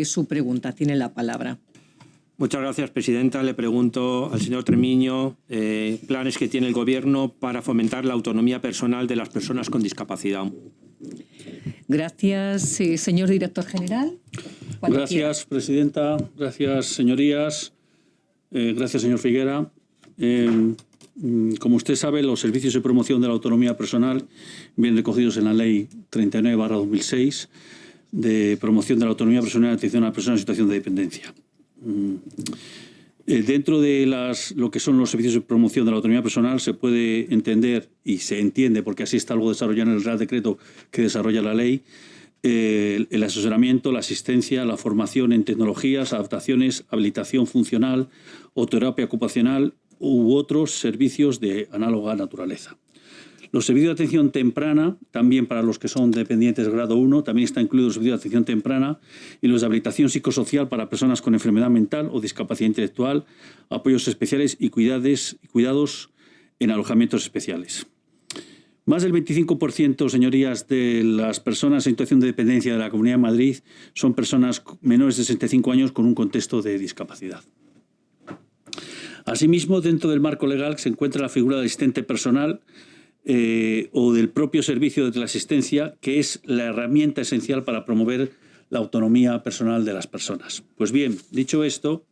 su pregunta. Tiene la palabra. Muchas gracias, presidenta. Le pregunto al señor Tremiño planes que tiene el Gobierno para fomentar la autonomía personal de las personas con discapacidad. Gracias, señor director general. Gracias, presidenta. Gracias, señorías. Gracias, señor Figuera. Como usted sabe, los servicios de promoción de la autonomía personal vienen recogidos en la Ley 39/2006 de promoción de la autonomía personal y atención a las personas en situación de dependencia. Dentro de lo que son los servicios de promoción de la autonomía personal se puede entender, y se entiende porque así está algo desarrollado en el Real Decreto que desarrolla la ley, el asesoramiento, la asistencia, la formación en tecnologías, adaptaciones, habilitación funcional o terapia ocupacional u otros servicios de análoga naturaleza. Los servicios de atención temprana, también para los que son dependientes de grado 1, también está incluido el servicio de atención temprana y los de habilitación psicosocial para personas con enfermedad mental o discapacidad intelectual, apoyos especiales y cuidados en alojamientos especiales. Más del 25%, señorías, de las personas en situación de dependencia de la Comunidad de Madrid son personas menores de 65 años con un contexto de discapacidad. Asimismo, dentro del marco legal se encuentra la figura del asistente personal o del propio servicio de teleasistencia, que es la herramienta esencial para promover la autonomía personal de las personas. Pues bien, dicho esto,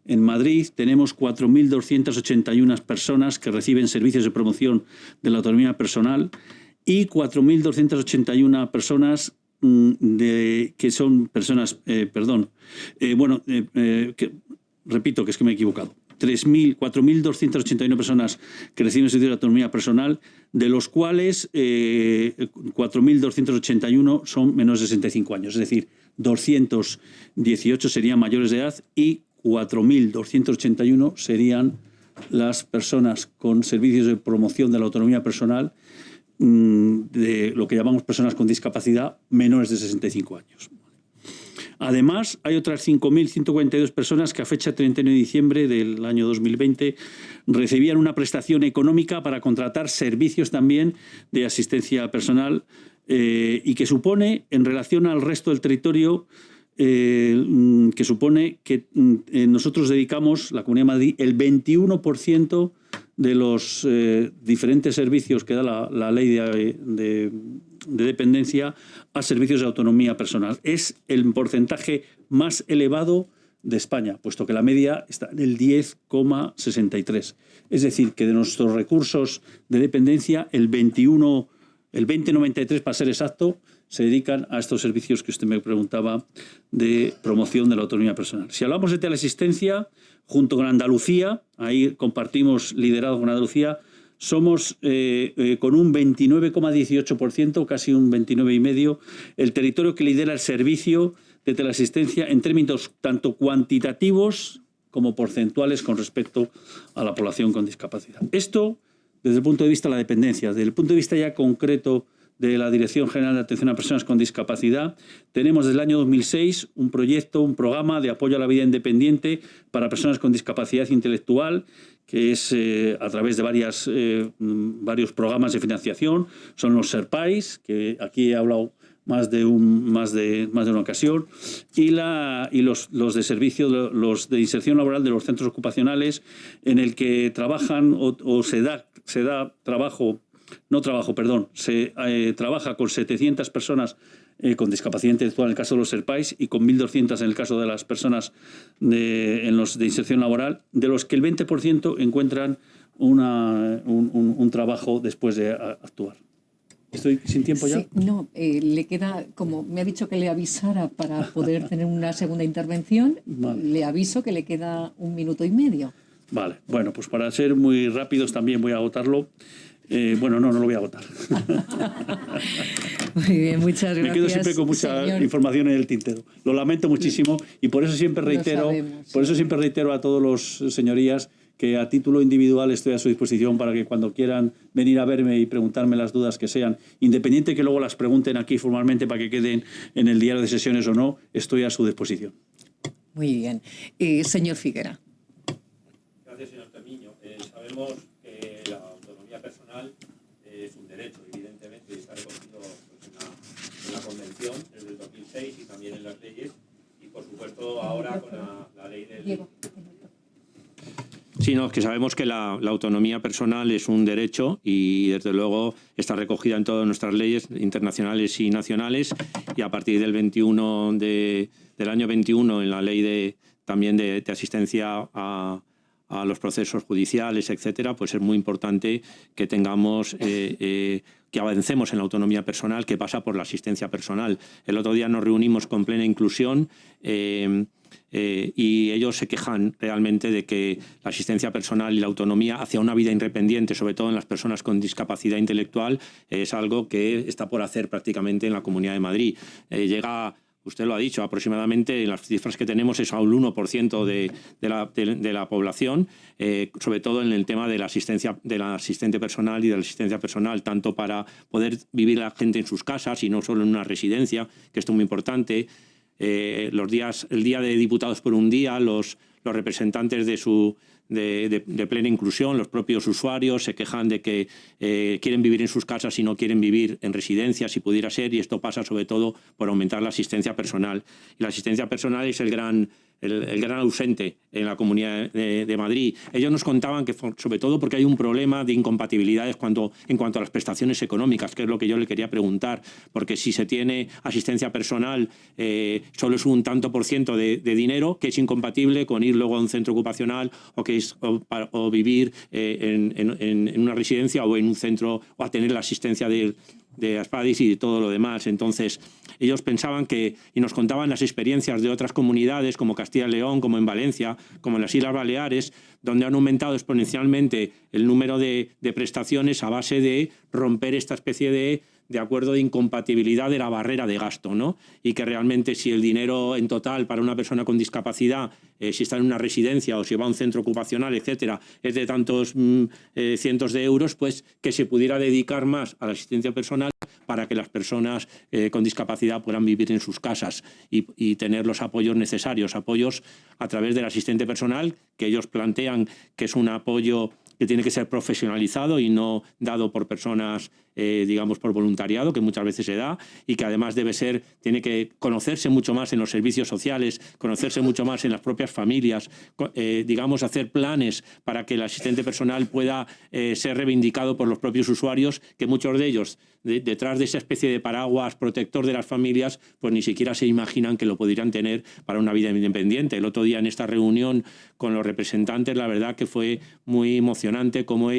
en Madrid tenemos 4.281 personas que reciben servicios de promoción de la autonomía personal y 4.281 personas que son personas, repito que es que me he equivocado. 4.281 personas que reciben servicio de autonomía personal, de los cuales 4.281 son menores de 65 años, es decir, 218 serían mayores de edad y 4.281 serían las personas con servicios de promoción de la autonomía personal de lo que llamamos personas con discapacidad menores de 65 años. Además, hay otras 5.142 personas que a fecha 31 de diciembre del año 2020 recibían una prestación económica para contratar servicios también de asistencia personal y que supone, en relación al resto del territorio, que supone que nosotros dedicamos, la Comunidad de Madrid, el 21% de los diferentes servicios que da la ley de dependencia a servicios de autonomía personal. Es el porcentaje más elevado de España, puesto que la media está en el 10,63. Es decir, que de nuestros recursos de dependencia, el 20,93 para ser exacto, se dedican a estos servicios que usted me preguntaba de promoción de la autonomía personal. Si hablamos de teleasistencia, junto con Andalucía, ahí compartimos liderazgo con Andalucía, somos con un 29,18%, casi un 29,5%, el territorio que lidera el servicio de teleasistencia en términos tanto cuantitativos como porcentuales con respecto a la población con discapacidad. Esto desde el punto de vista de la dependencia. Desde el punto de vista ya concreto de la Dirección General de Atención a Personas con Discapacidad, tenemos desde el año 2006 un programa de apoyo a la vida independiente para personas con discapacidad intelectual, que es a través de varios programas de financiación. Son los SERPAIS, que aquí he hablado más de una ocasión, y los de servicio, los de inserción laboral de los centros ocupacionales, en el que trabajan o se da trabajo. Se trabaja con 700 personas con discapacidad intelectual en el caso de los SERPAIS y con 1.200 en el caso de las personas de inserción laboral, de los que el 20% encuentran un trabajo después de actuar. ¿Estoy sin tiempo ya? Sí, no, le queda, como me ha dicho que le avisara para poder tener una segunda intervención, vale. Le aviso que le queda 1 minuto y medio. Vale, bueno, pues para ser muy rápidos también voy a agotarlo. No lo voy a agotar. Muy bien, muchas gracias. Me quedo siempre con mucha información en el tintero. Lo lamento muchísimo y por eso siempre reitero, a todos los señorías que a título individual estoy a su disposición para que cuando quieran venir a verme y preguntarme las dudas que sean, independiente que luego las pregunten aquí formalmente para que queden en el diario de sesiones o no, estoy a su disposición. Muy bien. Señor Figuera. Gracias, señor Tremiño. Sabemos que la autonomía personal es un derecho, evidentemente, y está recogido en la Convención desde el 2006 y también en las leyes. Y, por Sí, no, que sabemos que la autonomía personal es un derecho y desde luego está recogida en todas nuestras leyes internacionales y nacionales, y a partir del del año 21 en la ley también de asistencia a los procesos judiciales, etcétera, pues es muy importante que tengamos que avancemos en la autonomía personal, que pasa por la asistencia personal. El otro día nos reunimos con Plena Inclusión y ellos se quejan realmente de que la asistencia personal y la autonomía hacia una vida independiente, sobre todo en las personas con discapacidad intelectual, es algo que está por hacer prácticamente en la Comunidad de Madrid. Llega, usted lo ha dicho, aproximadamente en las cifras que tenemos es al 1% de la población, sobre todo en el tema de la asistencia del asistente personal y de la asistencia personal, tanto para poder vivir la gente en sus casas y no solo en una residencia, que esto es muy importante. El día de Diputados por un Día, los representantes de Plena Inclusión, los propios usuarios, se quejan de que quieren vivir en sus casas y no quieren vivir en residencias, si pudiera ser, y esto pasa sobre todo por aumentar la asistencia personal. Y la asistencia personal es el gran ausente en la Comunidad de Madrid. Ellos nos contaban que, sobre todo porque hay un problema de incompatibilidades en cuanto a las prestaciones económicas, que es lo que yo le quería preguntar, porque si se tiene asistencia personal solo es un tanto por ciento de dinero, que es incompatible con ir luego a un centro ocupacional o vivir en una residencia o en un centro, o a tener la asistencia de Aspadis y de todo lo demás. Entonces, ellos pensaban y nos contaban las experiencias de otras comunidades como Castilla y León, como en Valencia, como en las Islas Baleares, donde han aumentado exponencialmente el número de prestaciones a base de romper esta especie de acuerdo de incompatibilidad de la barrera de gasto, ¿no? Y que realmente si el dinero en total para una persona con discapacidad, si está en una residencia o si va a un centro ocupacional, etcétera, es de tantos cientos de euros, pues que se pudiera dedicar más a la asistencia personal para que las personas con discapacidad puedan vivir en sus casas y tener los apoyos necesarios, apoyos a través del asistente personal, que ellos plantean que es un apoyo que tiene que ser profesionalizado y no dado por personas, digamos, por voluntariado, que muchas veces se da, y que además tiene que conocerse mucho más en los servicios sociales, conocerse mucho más en las propias familias, digamos, hacer planes para que el asistente personal pueda ser reivindicado por los propios usuarios, que muchos de ellos, detrás de esa especie de paraguas protector de las familias, pues ni siquiera se imaginan que lo podrían tener para una vida independiente. El otro día en esta reunión con los representantes, la verdad que fue muy emocionante cómo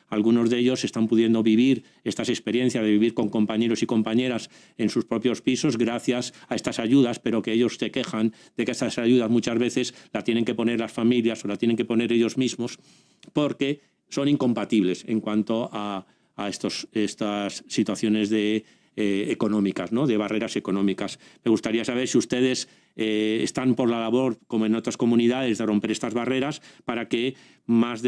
algunos de ellos están pudiendo vivir estas experiencias de vivir con compañeros y compañeras en sus propios pisos gracias a estas ayudas, pero que ellos se quejan de que estas ayudas muchas veces las tienen que poner las familias o las tienen que poner ellos mismos porque son incompatibles en cuanto a estas situaciones económicas, ¿no? De barreras económicas. Me gustaría saber si ustedes están por la labor, como en otras comunidades, de romper estas barreras para que más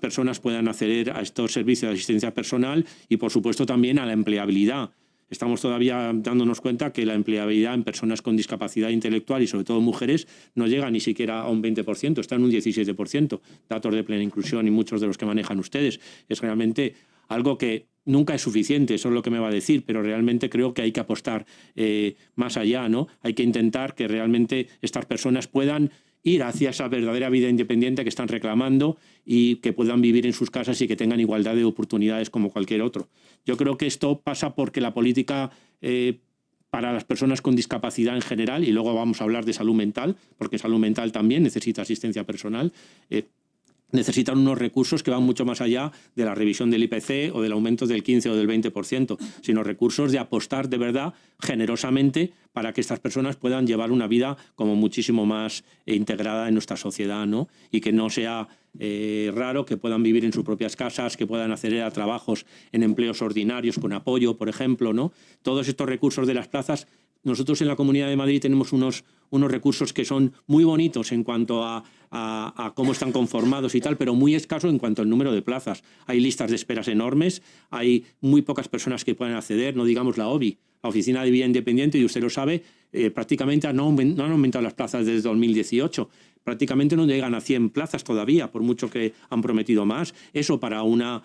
personas puedan acceder a estos servicios de asistencia personal y, por supuesto, también a la empleabilidad. Estamos todavía dándonos cuenta que la empleabilidad en personas con discapacidad intelectual y sobre todo mujeres no llega ni siquiera a un 20%, está en un 17%, datos de Plena Inclusión y muchos de los que manejan ustedes. Es realmente algo que nunca es suficiente, eso es lo que me va a decir, pero realmente creo que hay que apostar más allá, ¿no? Hay que intentar que realmente estas personas puedan ir hacia esa verdadera vida independiente que están reclamando y que puedan vivir en sus casas y que tengan igualdad de oportunidades como cualquier otro. Yo creo que esto pasa porque la política para las personas con discapacidad en general, y luego vamos a hablar de salud mental, porque salud mental también necesita asistencia personal, necesitan unos recursos que van mucho más allá de la revisión del IPC o del aumento del 15 o del 20%, sino recursos de apostar de verdad generosamente para que estas personas puedan llevar una vida como muchísimo más integrada en nuestra sociedad, ¿no? Y que no sea raro que puedan vivir en sus propias casas, que puedan acceder a trabajos en empleos ordinarios con apoyo, por ejemplo, ¿no? Todos estos recursos de las plazas. Nosotros en la Comunidad de Madrid tenemos unos recursos que son muy bonitos en cuanto a cómo están conformados y tal, pero muy escasos en cuanto al número de plazas. Hay listas de esperas enormes, hay muy pocas personas que puedan acceder, no digamos la OBI. La Oficina de Vida Independiente, y usted lo sabe, prácticamente no han aumentado las plazas desde 2018. Prácticamente no llegan a 100 plazas todavía, por mucho que han prometido más. Eso para una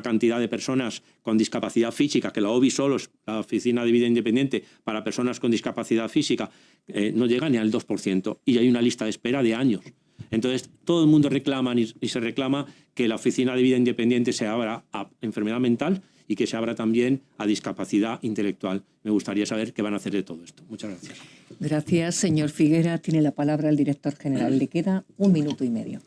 cantidad de personas con discapacidad física, que la OVI solo, la Oficina de Vida Independiente, para personas con discapacidad física, no llega ni al 2%. Y hay una lista de espera de años. Entonces, todo el mundo reclama y se reclama que la Oficina de Vida Independiente se abra a enfermedad mental y que se abra también a discapacidad intelectual. Me gustaría saber qué van a hacer de todo esto. Muchas gracias. Gracias, señor Figuera. Tiene la palabra el director general. Le queda 1 minuto y medio.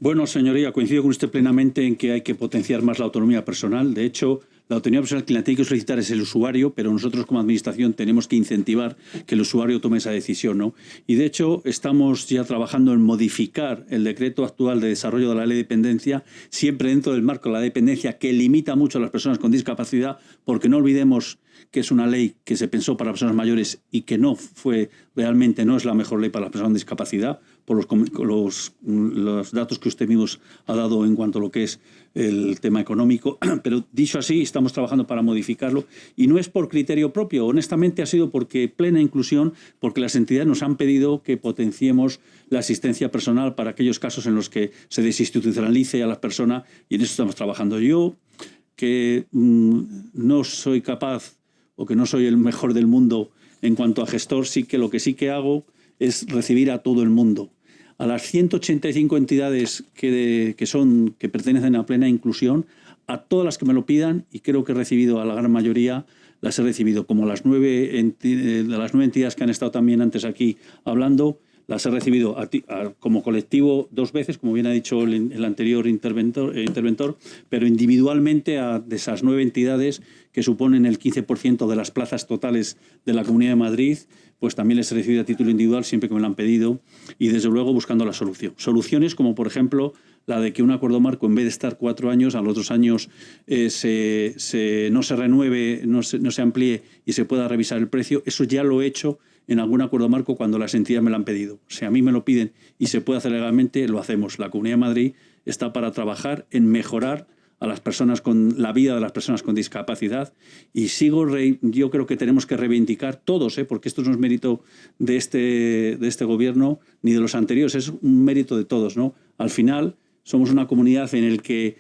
Bueno, señoría, coincido con usted plenamente en que hay que potenciar más la autonomía personal. De hecho, la autonomía personal quien la tiene que solicitar es el usuario, pero nosotros como administración tenemos que incentivar que el usuario tome esa decisión, ¿no? Y de hecho estamos ya trabajando en modificar el decreto actual de desarrollo de la ley de dependencia, siempre dentro del marco de la dependencia, que limita mucho a las personas con discapacidad, porque no olvidemos que es una ley que se pensó para personas mayores y que no es la mejor ley para las personas con discapacidad, por los datos que usted mismo ha dado en cuanto a lo que es el tema económico. Pero dicho así, estamos trabajando para modificarlo y no es por criterio propio, honestamente ha sido porque plena inclusión, porque las entidades nos han pedido que potenciemos la asistencia personal para aquellos casos en los que se desinstitucionalice a las personas y en eso estamos trabajando. Yo, que no soy capaz o que no soy el mejor del mundo en cuanto a gestor, lo que sí que hago es recibir a todo el mundo. A las 185 entidades que pertenecen a plena inclusión, a todas las que me lo pidan, y creo que he recibido a la gran mayoría, las he recibido, como las 9 entidades que han estado también antes aquí hablando, las he recibido como colectivo 2 veces, como bien ha dicho el anterior interventor, pero individualmente de esas 9 entidades que suponen el 15% de las plazas totales de la Comunidad de Madrid, pues también les he recibido a título individual siempre que me lo han pedido y desde luego buscando la solución. Soluciones como por ejemplo la de que un acuerdo marco en vez de estar 4 años, a los 2 años no se renueve, no se amplíe y se pueda revisar el precio. Eso ya lo he hecho en algún acuerdo marco cuando las entidades me lo han pedido. Si a mí me lo piden y se puede hacer legalmente, lo hacemos. La Comunidad de Madrid está para trabajar en mejorar a las personas con la vida de las personas con discapacidad y yo creo que tenemos que reivindicar todos, porque esto no es mérito de este gobierno ni de los anteriores, es un mérito de todos, ¿no? Al final somos una comunidad en la que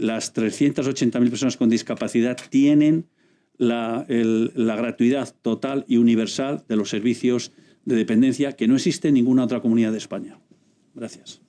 las 380.000 personas con discapacidad tienen la gratuidad total y universal de los servicios de dependencia que no existe en ninguna otra comunidad de España. Gracias.